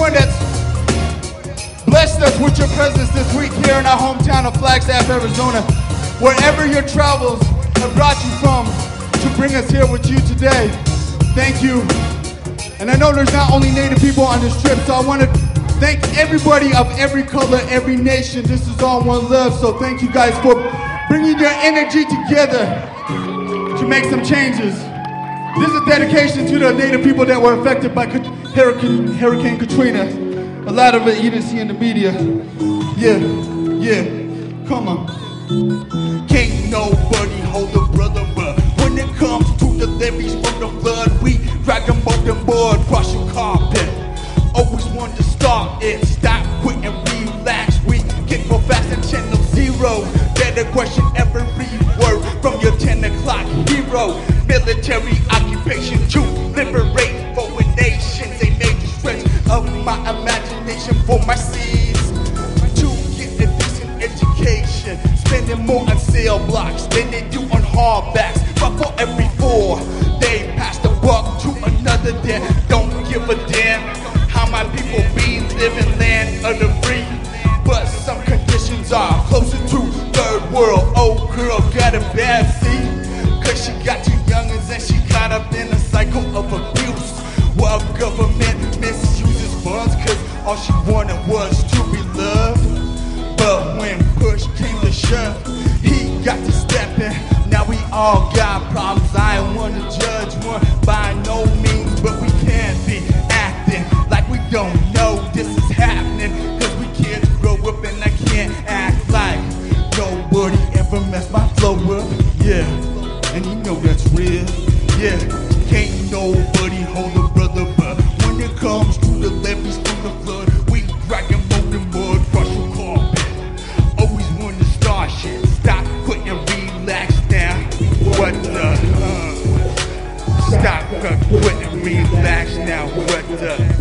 everyone that's blessed us with your presence this week here in our hometown of Flagstaff, Arizona. Wherever your travels have brought you from to bring us here with you today, thank you. And I know there's not only Native people on this trip, so I want to thank everybody of every color, every nation. This is all one love, so thank you guys for bringing your energy together to make some changes. This is a dedication to the Native people that were affected by Hurricane Katrina. A lot of it you didn't see in the media. Yeah, come on. Can't nobody hold a brother, but when it comes to the levees from the flood, we drag them on the board, cross your carpet. Always want to start it, stop, quit and relax. We get go fast and channel 0. Better question every word from your 10 o'clock hero. Military occupation to liberate foreign nations. A major stretch of my imagination for my seeds to get a decent education. Spending more on sale blocks than they do on hardbacks. But for every 4, they pass the buck to another damn. Don't give a damn how my people be living land of the free. But some conditions are closer to third world. Old girl got a bad seat, cause she got too youngins and she caught up in a cycle of abuse. While government misuses funds, cause all she wanted was to be loved. But when push came to shove, he got to step in. Now we all got problems. I ain't want to judge one by no means, but we can't be acting like we don't know this is happening. Cause we kids grow up and I can't act like nobody ever messed my flow up. Yeah, and you know that's real. Yeah, can't nobody hold a brother, but when it comes to the levees from the flood, we drag them on the mud, crush your carpet. Always want to start shit, stop, quit and relax now. What the? Stop, quit and relax now. What the?